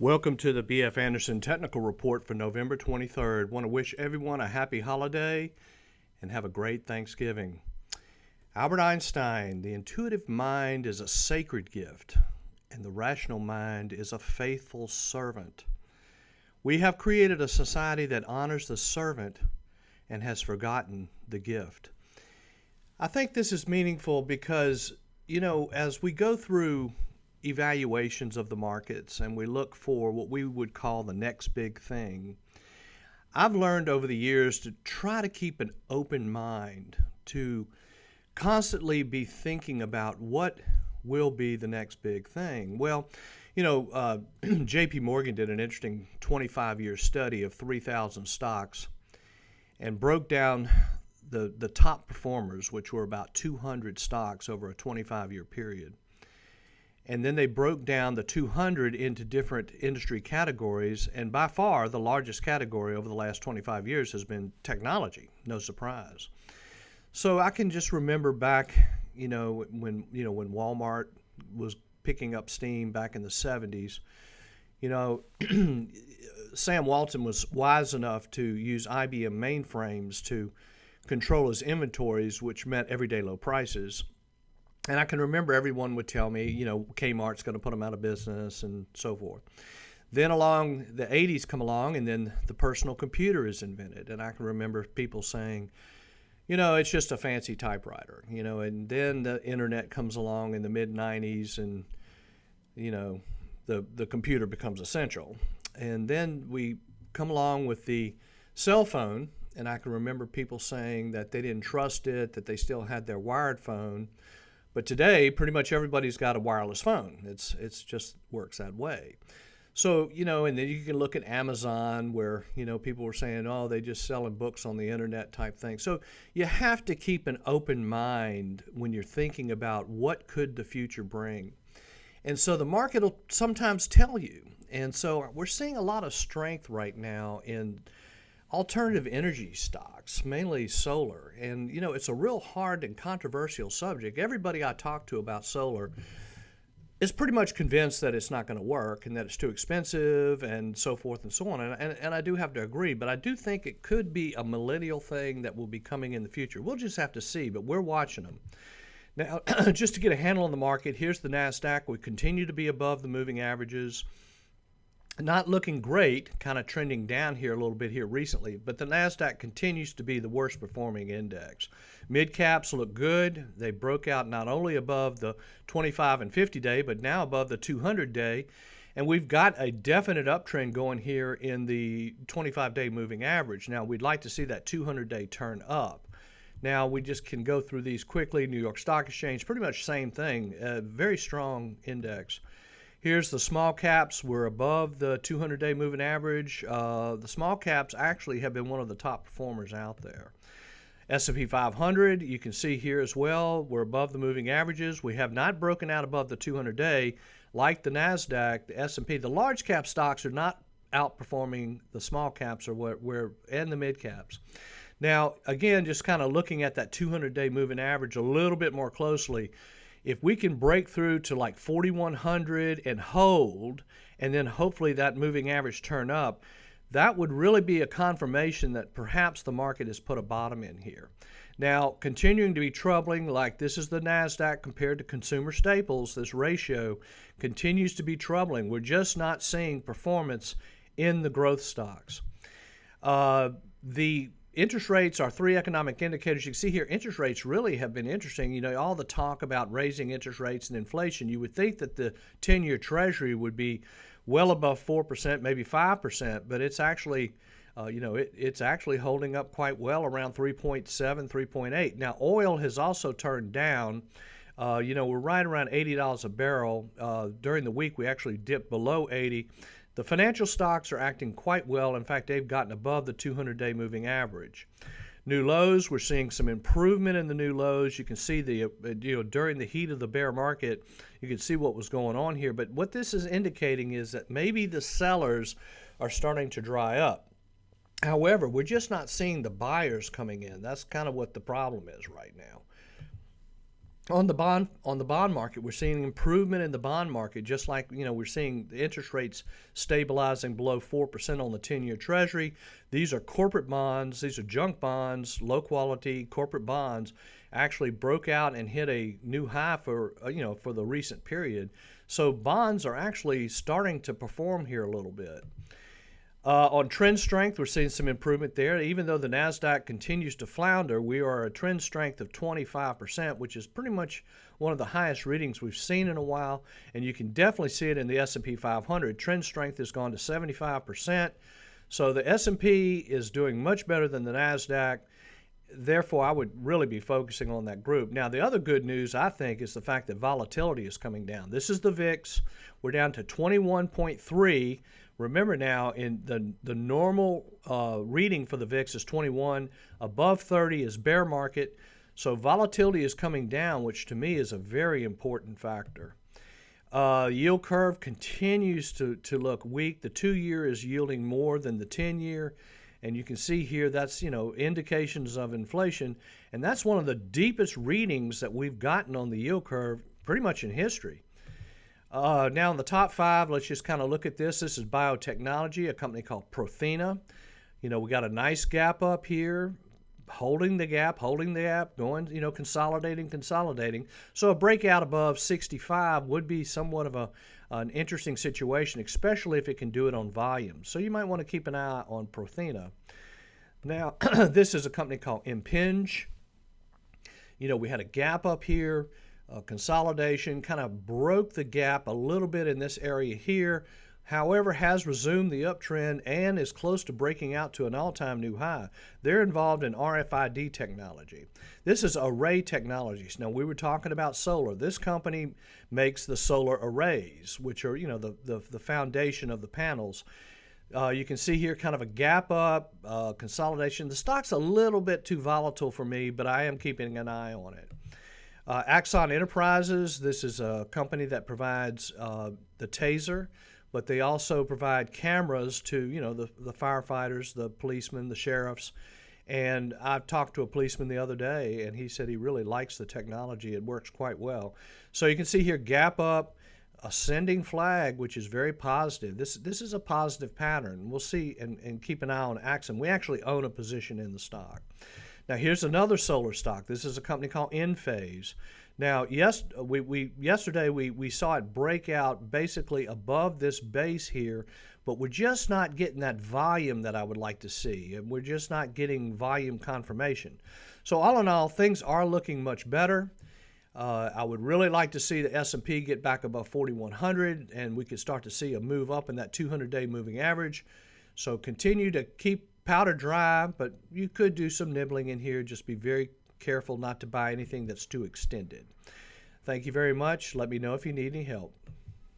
Welcome to the B.F. Anderson Technical Report for November 23rd. Want to wish everyone a happy holiday and have a great Thanksgiving. Albert Einstein, the intuitive mind is a sacred gift, and the rational mind is a faithful servant. We have created a society that honors the servant and has forgotten the gift. I think this is meaningful because, as we go through evaluations of the markets and we look for what we would call the next big thing, I've learned over the years to try to keep an open mind, to constantly be thinking about what will be the next big thing. Well, J.P. Morgan did an interesting 25-year study of 3,000 stocks and broke down the top performers, which were about 200 stocks over a 25-year period. And then they broke down the 200 into different industry categories, and by far the largest category over the last 25 years has been technology, no surprise. So I can just remember back, when Walmart was picking up steam back in the 70s, Sam Walton was wise enough to use IBM mainframes to control his inventories, which meant everyday low prices. And I can remember everyone would tell me, Kmart's going to put them out of business and so forth. Then along the 80s come along, and then the personal computer is invented. And I can remember people saying, it's just a fancy typewriter, and then the internet comes along in the mid-90s, and, the computer becomes essential. And then we come along with the cell phone, and I can remember people saying that they didn't trust it, that they still had their wired phone. But today, pretty much everybody's got a wireless phone. It's just works that way. So, and then you can look at Amazon where, people were saying, oh, they just selling books on the internet type thing. So you have to keep an open mind when you're thinking about what could the future bring. And so the market will sometimes tell you. And so we're seeing a lot of strength right now in alternative energy stocks, mainly solar. And, it's a real hard and controversial subject. Everybody I talk to about solar is pretty much convinced that it's not going to work and that it's too expensive and so forth and so on. And I do have to agree, but I do think it could be a millennial thing that will be coming in the future. We'll just have to see, but we're watching them. Now, just to get a handle on the market, here's the NASDAQ. We continue to be above the moving averages. Not looking great, kind of trending down here a little bit here recently, but the NASDAQ continues to be the worst performing index. Mid caps look good. They broke out not only above the 25 and 50 day, but now above the 200 day. And we've got a definite uptrend going here in the 25-day moving average. Now, we'd like to see that 200-day turn up. Now, we just can go through these quickly. New York Stock Exchange, pretty much same thing, very strong index. Here's the small caps. We're above the 200-day moving average. The small caps actually have been one of the top performers out there. S&P 500, you can see here as well, we're above the moving averages. We have not broken out above the 200-day like the NASDAQ, the S&P. The large cap stocks are not outperforming the small caps and the mid caps. Now, again, just kind of looking at that 200-day moving average a little bit more closely, if we can break through to like 4,100 and hold, and then hopefully that moving average turn up, that would really be a confirmation that perhaps the market has put a bottom in here. Now, continuing to be troubling, like this is the NASDAQ compared to consumer staples, this ratio continues to be troubling. We're just not seeing performance in the growth stocks. The interest rates are three economic indicators. You can see here, interest rates really have been interesting. All the talk about raising interest rates and inflation, you would think that the 10-year Treasury would be well above 4%, maybe 5%, but it's actually, it's actually holding up quite well around 3.7, 3.8. Now, oil has also turned down. We're right around $80 a barrel. During the week, we actually dipped below 80. The financial stocks are acting quite well. In fact, they've gotten above the 200-day moving average. New lows, we're seeing some improvement in the new lows. You can see during the heat of the bear market, you can see what was going on here. But what this is indicating is that maybe the sellers are starting to dry up. However, we're just not seeing the buyers coming in. That's kind of what the problem is right now. On the bond market, we're seeing improvement in the bond market, just like we're seeing the interest rates stabilizing below 4% on the 10-year Treasury. These are corporate bonds. These are junk bonds, low quality corporate bonds. Actually broke out and hit a new high for for the recent period. So bonds are actually starting to perform here a little bit. On trend strength, we're seeing some improvement there. Even though the NASDAQ continues to flounder, we are a trend strength of 25%, which is pretty much one of the highest readings we've seen in a while. And you can definitely see it in the S&P 500. Trend strength has gone to 75%. So the S&P is doing much better than the NASDAQ. Therefore, I would really be focusing on that group. Now, the other good news, I think, is the fact that volatility is coming down. This is the VIX. We're down to 21.3. Remember now, in the normal reading for the VIX is 21. Above 30 is bear market. So volatility is coming down, which to me is a very important factor. Yield curve continues to look weak. The 2-year is yielding more than the 10-year. And you can see here that's, indications of inflation. And that's one of the deepest readings that we've gotten on the yield curve pretty much in history. Now in the top 5, let's just kind of look at this. This is biotechnology, a company called Prothena. We got a nice gap up here, holding the gap, going, consolidating. So a breakout above 65 would be somewhat of an interesting situation, especially if it can do it on volume. So you might want to keep an eye on Prothena. Now, this is a company called Impinj. We had a gap up here. Consolidation kind of broke the gap a little bit in this area here, however has resumed the uptrend and is close to breaking out to an all-time new high. They're involved in RFID technology. This is array technologies. Now, we were talking about solar. This company makes the solar arrays, which are the foundation of the panels. You can see here kind of a gap up, consolidation. The stock's a little bit too volatile for me, but I am keeping an eye on it. Axon Enterprises, this is a company that provides the taser, but they also provide cameras to, the firefighters, the policemen, the sheriffs. And I've talked to a policeman the other day, and he said he really likes the technology. It works quite well. So you can see here, gap up, ascending flag, which is very positive. This is a positive pattern. We'll see and keep an eye on Axon. We actually own a position in the stock. Now, here's another solar stock. This is a company called Enphase. Now, yesterday we saw it break out basically above this base here, but we're just not getting that volume that I would like to see, and we're just not getting volume confirmation. So all in all, things are looking much better. I would really like to see the S&P get back above 4,100, and we could start to see a move up in that 200-day moving average. So continue to keep powder dry, but you could do some nibbling in here. Just be very careful not to buy anything that's too extended. Thank you very much. Let me know if you need any help.